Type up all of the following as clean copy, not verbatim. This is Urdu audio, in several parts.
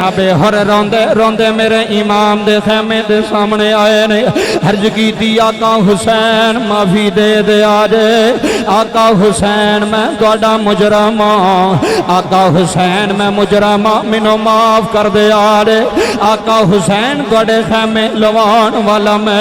ابے ہر روندے روندے میرے امام دے خیمے دے سامنے آئے نے عرض کی آقا حسین معافی دے دے آجے آقا حسین میں توڑا مجرم آقا حسین میں مجرم منو معاف کر دے آجے آقا حسین توڑے خیمے لوان والا میں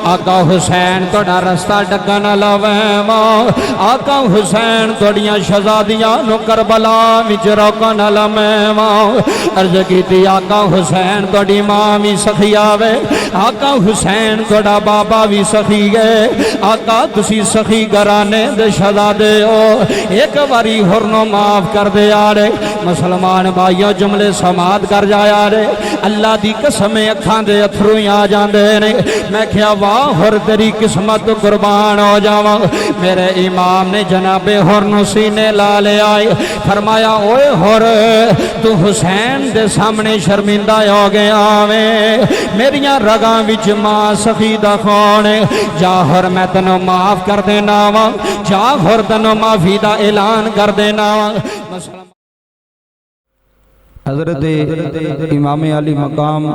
آقا حسین توڑا رستہ ڈکن لویم آقا حسین توڑیاں شہزادیاں نو کربلا وچ روکن لویم عرض کی آقا حسین توڑی ماں بھی سخی آوے آقا حسین توڑا بابا بھی سخی گئے آقا تسی سخی گرانے دے شہزادے ہو ایک باری ہرنو معاف کر دے آرے مسلمان بھائیو جملے سماعت کر جائے آرے اللہ دی قسمیں اکھاں دے اتھرویں آ جاندے نے میں کیا واہ ہر تیری قسمت قربان ہو جاواں میرے امام نے جناب ہرنو سینے لالے آئے فرمایا اوے ہر تو حسین دے سامنے شرمندہ ہو گیا میریاں رگاں وچ ماں سخی دا خونے جاہر میں تنو معاف کر دینا جاہر تنو معافی دا اعلان کر دینا حضرت امام علی مقام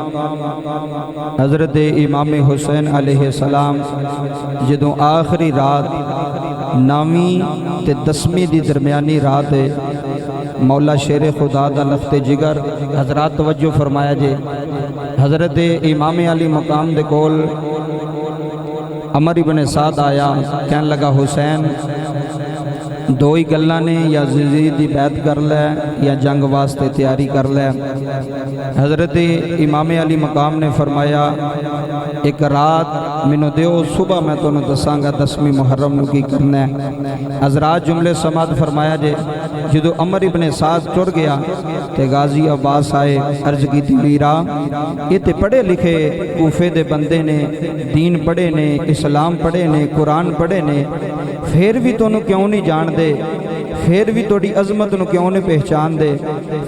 حضرت امام حسین علیہ السلام جدوں آخری رات نامی تے دسمی دی درمیانی رات ہے مولا شیر خدا دا لفت جگر حضرات توجہ فرمایا جے حضرت امام علی مقام دے کول عمر ابن سعد آیا کہنے لگا حسین دو ہی گلہ نے یا یزید دی بیعت کر لے یا جنگ واسطے تیاری کر لے حضرت امام علی مقام نے فرمایا ایک رات منو دیو صبح میں تو دساں گا دسمی محرم نو کی کرنا ہے حضرات جملے سماعت فرمایا جے جدو عمر ابن سعد ٹر گیا تے غازی عباس آئے عرض کی تھی میرا یہ تے پڑھے لکھے کوفے دے بندے نے دین پڑھے نے اسلام پڑھے نے قرآن پڑھے نے پھر بھی تو کیوں نہیں جان دے پھر بھی توڑی عظمت نو کیوں نہیں پہچان دے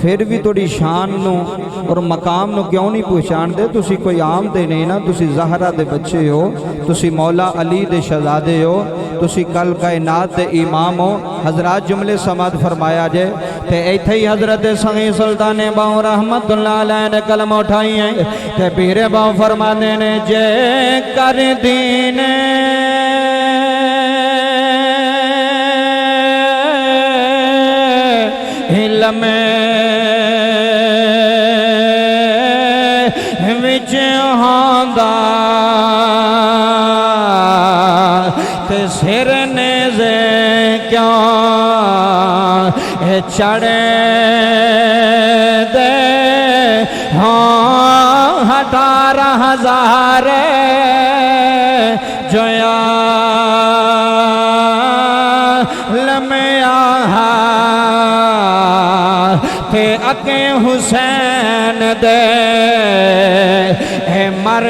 پھر بھی توڑی شان نو اور مقام نو کیوں نہیں پہچان دے تسی کوئی عام دے نہیں نا تسی زہرہ دے بچے ہو تسی مولا علی دے شہزادے ہو تسی کل کائنات دے امام ہو حضرات جملے سماعت فرمایا جے تے ایتھے ہی حضرت سنگی سلطان باؤ رحمت اللہ علیہ نے کلمہ اٹھائی ہیں تے پیر باؤ فرما دینے جے کر دینے علم وچ ہوندا تے سر نیزے کیوں چڑھے دے ہاں 18,000 جویا تے اکے حسین دے مر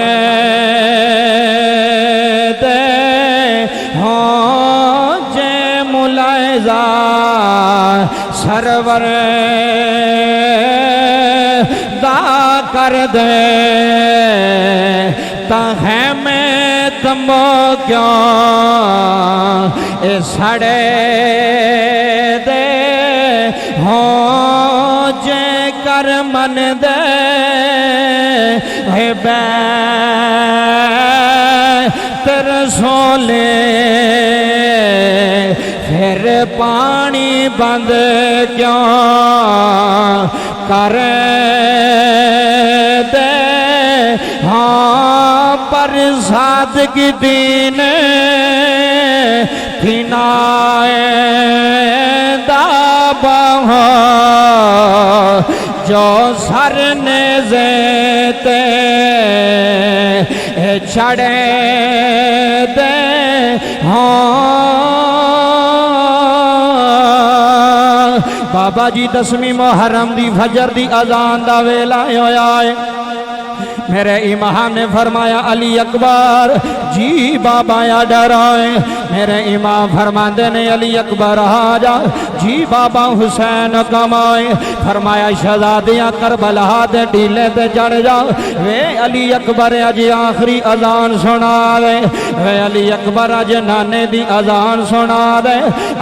دے ہوں جے ملائزہ سرور دا کر دے تخیمے تمو کیوں اے سڑے دے ہوں جے کر من دے اے بیعت رسولے پھر پانی بند کیوں کر دے ہاں پر صادق دین تھینائے دابا جو سر نیزے تے چڑھے دے بابا جی 10ویں محرم دی فجر دی اذان دا ویلا ہویا ہے میرے امام نے فرمایا علی اکبر جی بابا یا ڈرائے میرے امام فرماندے نے علی اکبر آ جا جی بابا حسین کمائے فرمایا شہزادیاں کربلا دے ڈیلے تے چڑھ جا وے علی اکبر اج آخری اذان سنا دے وے علی اکبر اج نانے دی اذان سنا دے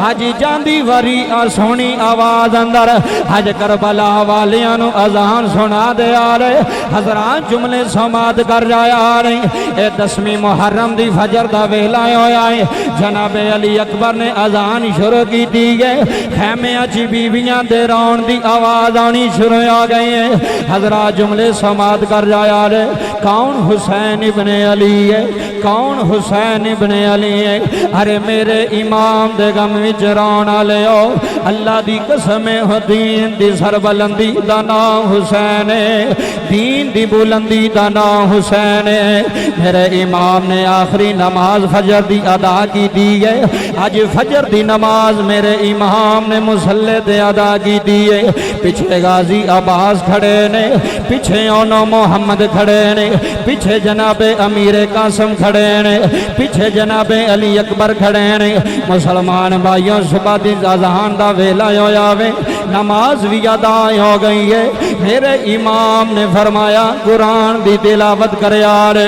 اج جاندی وری سونی آواز اندر اج کربلا والیاں نو اذان سنا دے آ رہے حضرات جملے سماعت کر جایا آ رہی اے 10ویں محرم دی فجر دا ویلا ہویا ہے جناب علی اکبر نے اذان شروع کی دی گئے خیمے اچھی بیویاں دے رون دی آواز آنی شروع آ گئی ہے حضرات جملے سماعت کر جایا آ رہے کون حسین ابن علی ہے کون حسین ابن علی ہے ارے میرے امام دے غم وچ رون والے ہو اللہ دی قسم ہو دین دی سربلندی دا نام حسین ہے دین دی بلندی دا نام حسین ہے میرے امام نے آخری نماز فجر دی ادا کی دی ہے آج فجر دی نماز میرے امام نے مصلی تے ادا کی دی ہے پیچھے غازی عباس کھڑے نے پیچھے اونو محمد کھڑے نے پیچھے جناب امیر قاسم کھڑے نے پیچھے جناب علی اکبر کھڑے نے مسلمان بھائیوں صبح دی اذان دا ویلا ہویا وے نماز بھی ادا ہو گئی ہے میرے امام نے فرمایا قرآن دی تلاوت کرے آرے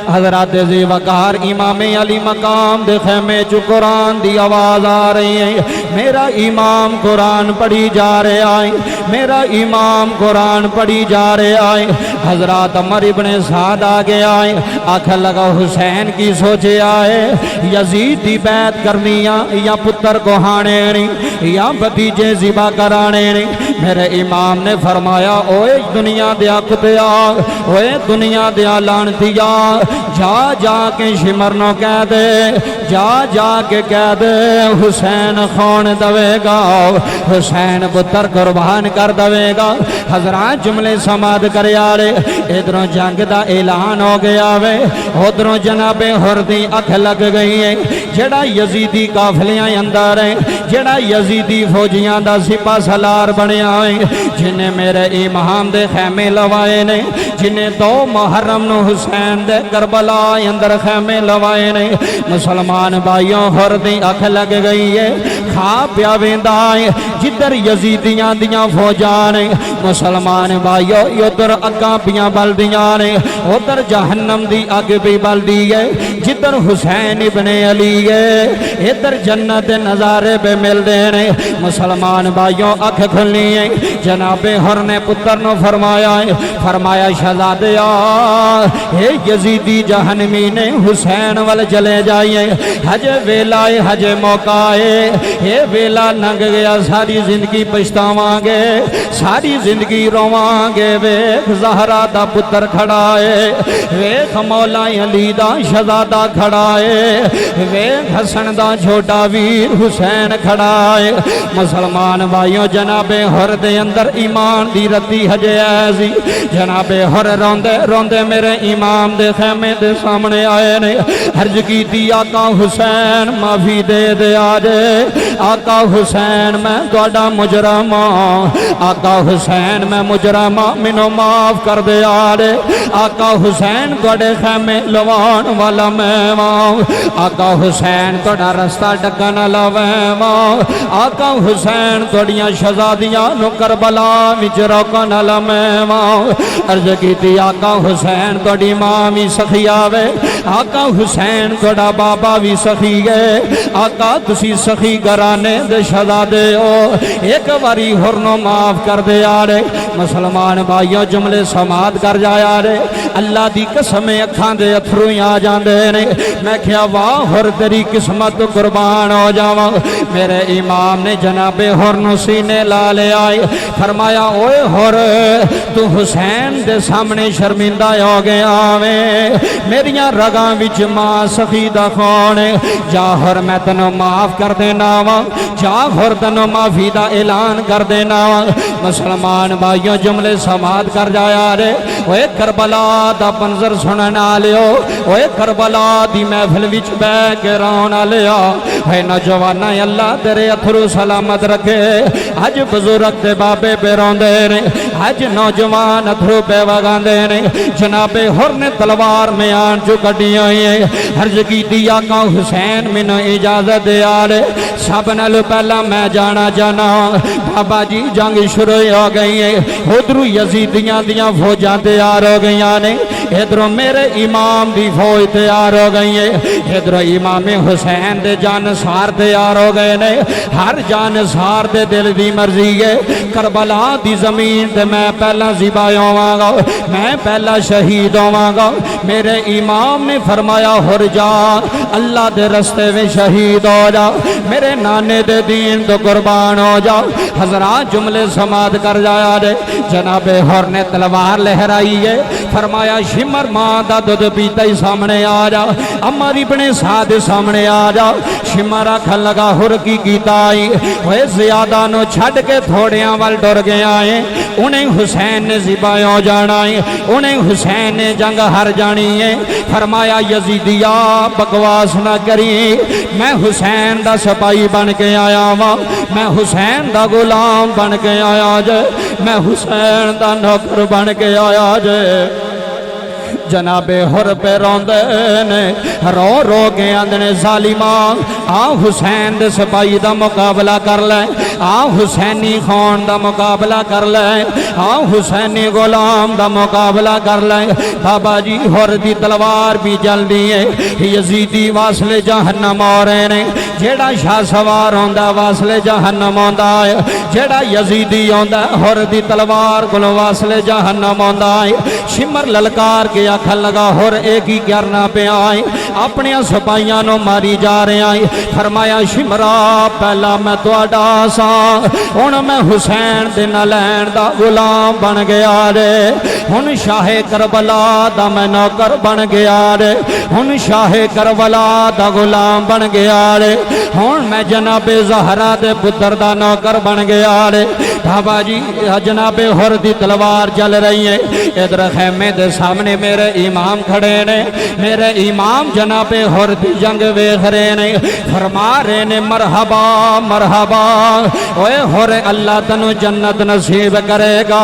حضرات زی وقار امام علی مقام دے خیمے چو قرآن دی آواز آ رہی ہے میرا امام قرآن پڑھی جا رہے آئے میرا امام قرآن پڑھی جا رہے آئے حضرات عمر ابن سعد آگے آئے آنکھ لگا حسین کی سوچے آئے یزید دی بیعت کرنیا یا پتر کو ہانے نہیں یا بھتیجے ذبح کرانے نہیں میرے امام نے فرمایا اوے دنیا دیا کتیا اوے دنیا دیا لانتیا جا جا کے شمرنوں کہہ دے جا جا کے کہہ دے حسین خون دوے گا حسین پتر قربان کر دوے گا حضرات جملے سماعت کرے آرے ادھروں جنگ دا اعلان ہو گیا وے ادھروں جناب ہردی اکھ لگ گئی ہے جڑا یزیدی قافلیاں اندر ہیں جڑا یزیدی فوجیاں دا سپاہ سالار بنیا ہے جنہیں میرے امام دے خیمے لوائے نے جنہیں 2 محرم نو حسین دے کربلا اندر خیمے لوائے نے مسلمان بھائیوں ہردی اکھ لگ گئی ہے خواب پیا ویندا ہے جدھر یزیدیاں دیاں فوجاں نے مسلمان بھائیوں ادھر اگاں پیاں بلدیاں نے ادھر جہنم دی اگ بھی بلدی ہے جدھر حسین ابن علی ہے ادھر جنت نظارے پہ مل دے نے مسلمان بھائیوں اکھ کھلنی ہے جناب ہر نے پتر نو فرمایا شہزادیا اے یزیدی جہنمی نے حسین وال چلے جائیے حج ویلا حج موقع ہے اے ویلا لنگ گیا ساری زندگی پچھتاواں گے ساری زندگی رواں گے ویکھ زہرا دا پتر کھڑا ہے ویکھ مولا علی دا شہزادہ کھڑا ہے ویکھ حسن دا چھوٹا ویر حسین کھڑا ہے مسلمان بھائیوں جناب ہر دے اندر ایمان دی رتی حجے ایسی جناب ہر روندے روندے میرے امام دے خیمے دے سامنے آئے نے عرض کی دی آقا حسین معافی دے دے آجے آقا حسین میں توڑا مجرم آقا حسین میں مجرم منو معاف کر دے آجے آقا حسین توڑے خیمے لوان والا میں آقا حسین توڑا رستہ ڈکن لویں آقا حسین توڑیاں شہزادیاں نو کربلا وچ روکن لویں عرض کیتی آقا حسین توڑی ماں بھی سخی آوے آقا حسین توڑا بابا بھی سخی گئے آقا تسی سخی گرانے دے شہزادے ہو ایک باری ہرنو معاف کر دے آرے مسلمان بھائیوں جملے سماعت کر جائے آرے اللہ دی قسم اکھاں دے اتھرویں آ جاندے نے میں کیا واہ ہر تیری قسمت قربان ہو جاواں میرے امام نے جناب ہرنو سینے لا لے آئے فرمایا اوے ہر تو حسین دے سامنے شرمندہ ہو گیا میریاں رگاں وچ ماں سخی دا خون جا ہر میں تنو معاف کر دینا وا جا ہر تنو معافی دا اعلان کر دینا وا مسلمان بھائیوں جملے سماعت کر جایا رے اوے کربلا دا منظر سنن والےو اوے کربلا دی محفل وچ بیٹھ کے رون والےو ہے نوجوان اللہ تیرے اتھرو سلامت رکھے اج بزرگ دے بابے پہ روندے نے اج نوجوان اتھرو پہ وگاندے نے جناب حر نے تلوار میں آن جو کٹی ہوئی ہے عرض کی دیا آقا حسین میں نو اجازت دیا رے سب نال پہلا میں جانا جانا بابا جی جنگ شروع ہو گئی ہے ادھرو یزیدیاں دیاں فوجاں تیار ہو گئیاں نے ادھروں میرے امام دی فوج تیار ہو گئی ہے ادھروں امام حسین دے جانسار تیار ہو گئے نے ہر جانسار دے دل دی مرضی ہے کربلا دی زمین تے میں پہلا زبا ہوواں گا میں پہلا شہید ہوواں گا میرے امام نے فرمایا ہر جا اللہ دے رستے میں شہید ہو جا میرے نانے دے دین تو قربان ہو جا حضرات جملے سماعت کر جایا دے جناب حر نے تلوار لہرائی ہے فرمایا شمر ماں دا دودھ پیتا ہی سامنے آ جا امر ابن سعد سامنے آ جا شمر آکھن لگا ہر کی کیتا آئی وہ زیادہ نو چھڑ کے تھوڑیاں وال ڈر گیا ہے انہیں حسین نے ذبح ہو جانا ہے انہیں حسین نے جنگ ہر جانی ہے فرمایا یزیدیا بکواس نہ کری میں حسین دا سپاہی بن کے آیا ہوں میں حسین دا غلام بن کے آیا جے میں حسین دا نوکر بن کے آیا جے جناب حر پہ روندے نے رو رو کے اندنے ظالمان آ حسین دے سپاہی دا مقابلہ کر لیں آ حسینی خان دا مقابلہ کر لیں آ حسینی غلام دا مقابلہ کر لیں بابا جی حر دی تلوار بھی جل دی ہے یزیدی واصل جہنم ہو رہے نے جیڑا شاہ سوار ہوندا واصل جہنم ہوندا ہے جیڑا یزیدی ہوندا حر دی تلوار کلو واصل جہنم ہوندا ہے شمر للکار کے آکھن لگا ہر ایک ہی کرنا پہ آئیں اپنے سپاہیاں نو ماری جا رہے آئیں فرمایا شمرا پہلا میں توڑا سا ہن میں حسین دن لین دا غلام بن گیا رے ہن شاہ کربلا دا میں نوکر بن گیا رے ہن شاہ کربلا دا غلام بن گیا رے ہن میں جناب زہرا دے پتر دا نوکر بن گیا رے بابا جی جناب حر دی تلوار جل رہی ہے ادھر خیمے دے سامنے میرے امام کھڑے نے میرے امام جناب حر دی جنگ ویکھ رہے نے فرما رہے نے مرحبا مرحبا اوے حر اللہ تنو جنت نصیب کرے گا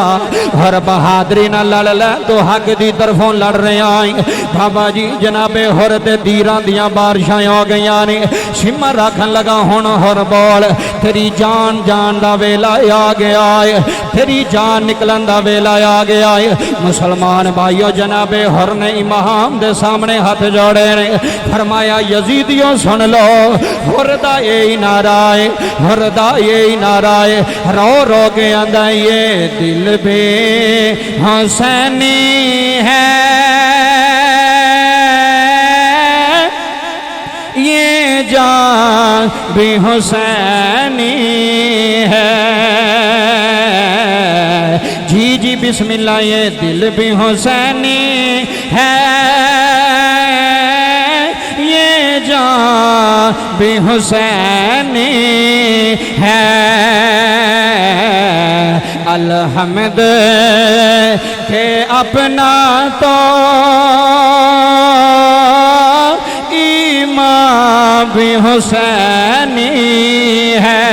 حر بہادری نہ لڑ لے تو حق دی طرفوں لڑ رہے آئیں بابا جی جناب حر تے دیراں دیاں بارشاں ہو گئیاں نے شمر رکھن لگا ہن حر بول تیری جان جان دا ویلا آ گیا ہے تیری جان نکلن دا ویلا آ گیا ہے مسلمان بھائیو جناب حر نے امام دے سامنے ہاتھ جوڑے نے فرمایا یزیدیوں سن لو حر دا یہی نعرہ ہے حر دا یہی نعرہ ہے رو رو کے آندا یہ دل بے حسینی ہے یہ جان بھی حسینی ہے جی جی بسم اللہ یہ دل بھی حسینی ہے یہ جان بھی حسینی ہے الحمد کہ اپنا تو امام بھی حسینی ہے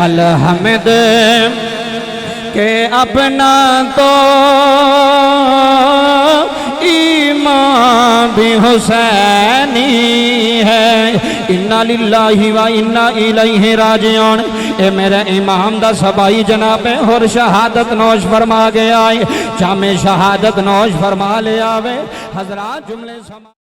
الحمد کہ اپنا تو امام بھی حسینی ہے انا للہ و انا الیہ راجعون اے میرے امام دا سپاہی جناب حر شہادت نوش فرما گیا ہے جامع شہادت نوش فرما لے آوے حضرات جملے سما